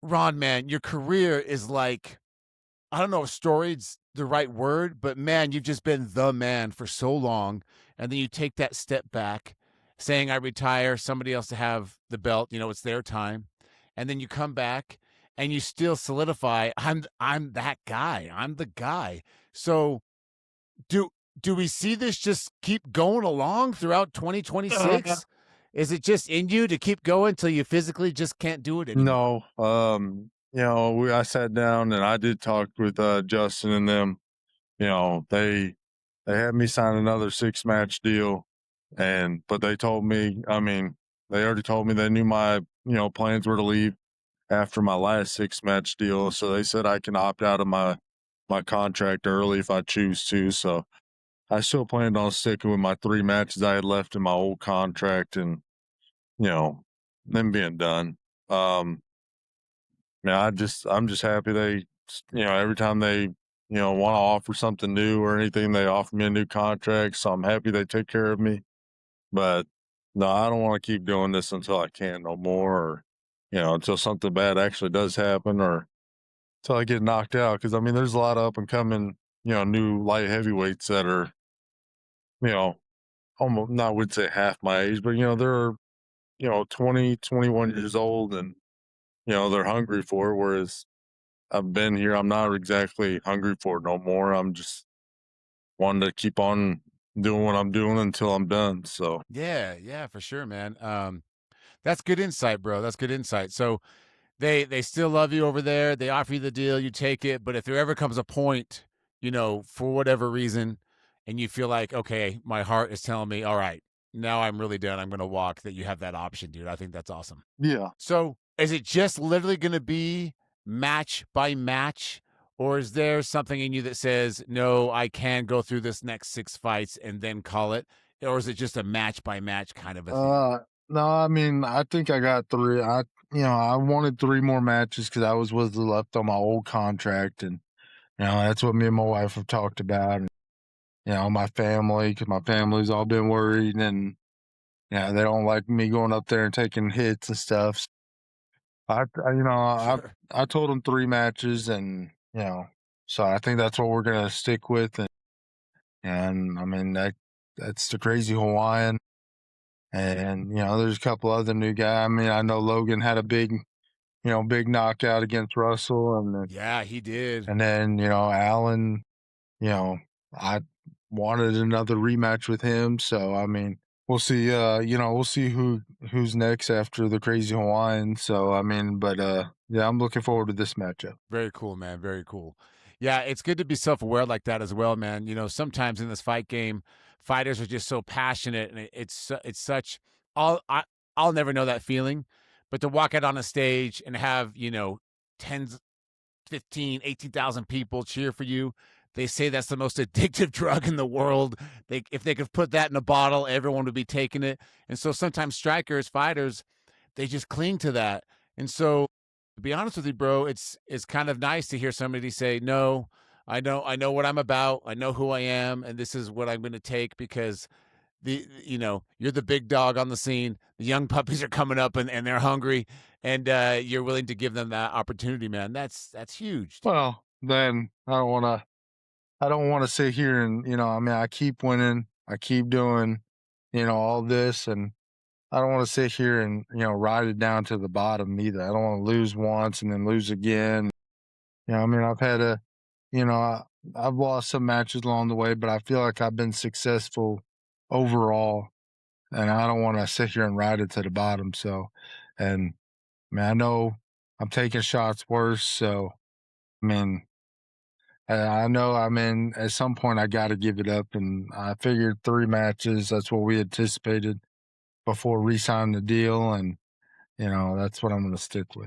Ron, man, your career is like, I don't know if storied's the right word, but man, you've just been the man for so long. And then you take that step back, saying, I retire, somebody else to have the belt, it's their time. And then you come back and you still solidify, I'm that guy. I'm the guy. So do do we see this just keep going along throughout Uh, 2026? Is it just in you to keep going till you physically just can't do it anymore? no, I sat down and I did talk with Justin and them. They had me sign another 6 match deal, and but they told me, I mean, they already told me they knew my plans were to leave after my last 6 match deal, so they said I can opt out of my contract early if I choose to. So I still planned on sticking with my 3 matches I had left in my old contract, and you know, them being done. Um, Man, I'm just happy every time they, want to offer something new or anything, they offer me a new contract. So I'm happy they take care of me. But no, I don't want to keep doing this until I can no more, or, until something bad actually does happen, or until I get knocked out. Cause I mean, there's a lot of up and coming, new light heavyweights that are, you know, almost, not would say half my age, but, they're, 20, 21 years old, and, they're hungry for it. Whereas I've been here. I'm not exactly hungry for it no more. I'm just wanting to keep on doing what I'm doing until I'm done. So Yeah, yeah, for sure, man. That's good insight, bro. That's good insight. So they still love you over there. They offer you the deal, you take it. But if there ever comes a point, for whatever reason, and you feel like, okay, my heart is telling me, all right, now I'm really done. I'm gonna walk. That you have that option, dude. I think that's awesome. yeah. So is it just literally gonna be match by match? Or is there something in you that says, no, I can go through this next 6 fights and then call it? Or is it just a match by match kind of a thing? Uh no, I mean I think I got three. I wanted 3 more matches because I was left on my old contract, and that's what me and my wife have talked about. And my family, because my family's all been worried, and they don't like me going up there and taking hits and stuff. Sure. I told them 3 matches, and so I think that's what we're gonna stick with. And I mean that's the crazy Hawaiian, and there's a couple other new guys. I mean, I know Logan had a big knockout against Russell, Yeah, he did. and then Allen. You know, I wanted another rematch with him, so I mean, we'll see. We'll see who's next after the crazy Hawaiian. So I mean, but yeah, I'm looking forward to this matchup. Very cool, man. Very cool. Yeah, it's good to be self-aware like that as well, man. Sometimes in this fight game, fighters are just so passionate, and it's such. I'll I, I'll never know that feeling, but to walk out on a stage and have tens, 15, 18,000 people cheer for you. They say that's the most addictive drug in the world. If they could put that in a bottle, everyone would be taking it. And so sometimes strikers, fighters, they just cling to that. And so, to be honest with you, bro, it's kind of nice to hear somebody say, "No, I know what I'm about. I know who I am, and this is what I'm going to take because you're the big dog on the scene. The young puppies are coming up and they're hungry, and you're willing to give them that opportunity, man. That's huge. Well, then I don't want to sit here and I mean, I keep winning, I keep doing all this, and I don't want to sit here and ride it down to the bottom either. I don't want to lose once and then lose again. I mean, you know, I, I've lost some matches along the way, but I feel like I've been successful overall, and I don't want to sit here and ride it to the bottom. So, and I mean, I know I'm taking shots worse. So, I mean, I know. I mean, at some point I got to give it up, and I figured 3 matches. That's what we anticipated before re-signing the deal, and that's what I'm going to stick with.